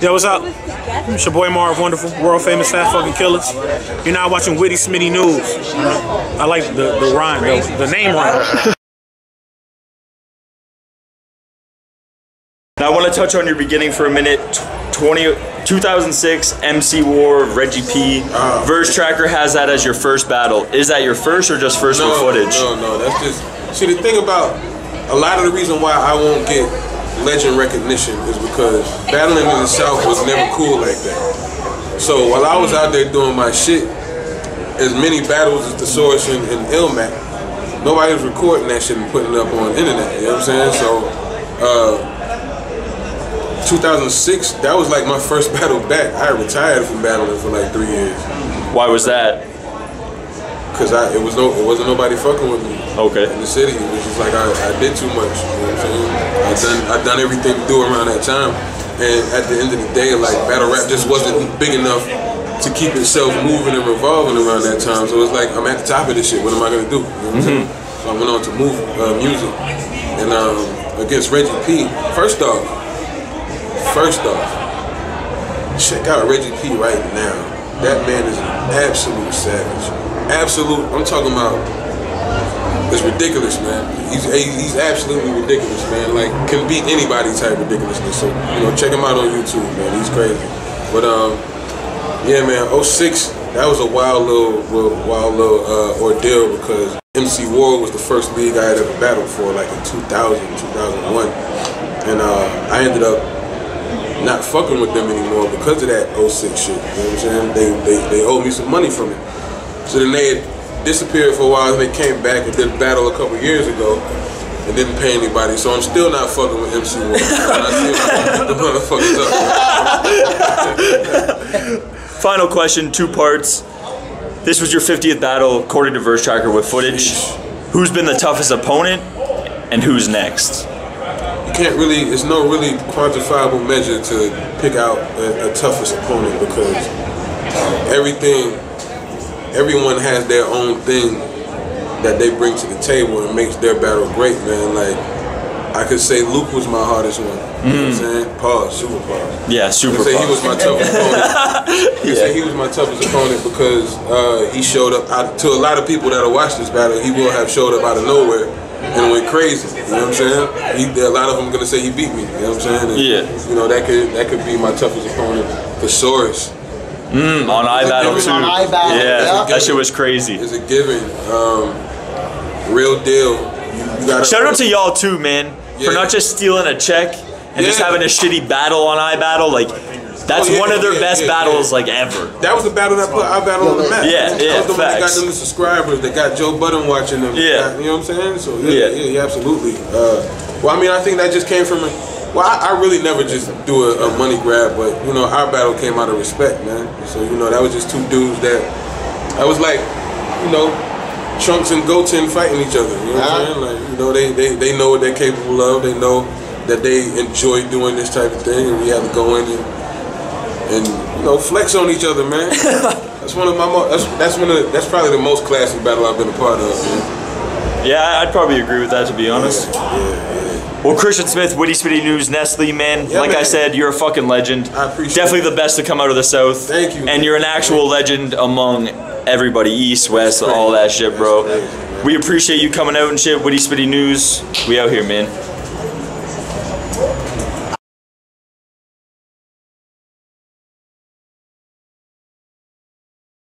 Yo, what's up? It's your boy Marv Wonderful, world famous Fat Fucking Killers. You're now watching Witty, Smitty News. I like the rhyme, the name rhyme. Now I want to touch on your beginning for a minute. 2006 MC War, Reggie P. Verse Tracker has that as your first battle. Is that your first or just first for footage? No, that's just... See, the thing about a lot of the reason why I won't get legend recognition is because battling in the South was never cool like that. So while I was out there doing my shit, as many battles as the Source and Ilmac, nobody was recording that shit and putting it up on the internet, you know what I'm saying? So, 2006, that was like my first battle back. I retired from battling for like 3 years. Why was that? Cause it wasn't nobody fucking with me. Okay. In the city, it was just like I did too much. You know what I'm saying? I done everything to do around that time, and at the end of the day, like battle rap just wasn't big enough to keep itself moving and revolving around that time. So it's like I'm at the top of this shit. What am I gonna do? You know what I'm saying? So I went on to music, and against Reggie P. First off, check out Reggie P right now. That man is an absolute savage. Absolute, I'm talking about, it's ridiculous, man. He's absolutely ridiculous, man. Like, can beat anybody type ridiculousness. So, you know, check him out on YouTube, man. He's crazy. But, yeah, man, 06, that was a wild little ordeal because MC War was the first league I had ever battled for, like in 2000, 2001. And I ended up not fucking with them anymore because of that 06 shit. You know what I'm saying? They owed me some money from it. So then they had disappeared for a while, and they came back and did a battle a couple years ago and didn't pay anybody. So I'm still not fucking with MC War. I still the motherfuckers up. Final question, 2 parts. This was your 50th battle, according to Verse Tracker, with footage. Who's been the toughest opponent, and who's next? You can't really, it's no really quantifiable measure to pick out a toughest opponent because everyone has their own thing that they bring to the table and makes their battle great, man. Like, I could say Luke was my hardest one. You know what I'm saying? Pause, super pause. Yeah, super pause. I could say he was my toughest opponent. I could say he was my toughest opponent because he showed up, to a lot of people that'll watch this battle, he will have showed up out of nowhere and went crazy. You know what I'm saying? A lot of them gonna say he beat me. You know what I'm saying? And, you know, that could be my toughest opponent. The Source. On iBattle too. On iBattle. Yeah, that shit was crazy. It's a given. Real deal. You gotta shout out to y'all too, man, for not just stealing a check and just having a shitty battle on iBattle. Like, that's one of their best battles like ever. That was the battle that put iBattle on the map. Yeah, that was the one that got them the subscribers. That got Joe Budden watching them. Yeah, you know what I'm saying? So yeah, absolutely. Well, I mean, I think that just came from well, I really never just do a money grab, but you know, our battle came out of respect, man. So you know, that was just 2 dudes that was like, you know, Trunks and Goten fighting each other. You know what I'm saying? Like, you know, they know what they're capable of. They know that they enjoy doing this type of thing, and we have to go in and you know, flex on each other, man. That's one of my that's probably the most classic battle I've been a part of, man. Yeah, I'd probably agree with that, to be honest. Yeah. Well, Christian Smith, Witty Smitty News, Nestle, man. Yeah, like man. I said, you're a fucking legend. I appreciate Definitely it. the best to come out of the South. Thank you. And you're an actual legend among everybody, East, West, all that shit, bro. That's crazy, we appreciate you coming out and shit. Witty Smitty News, we out here, man.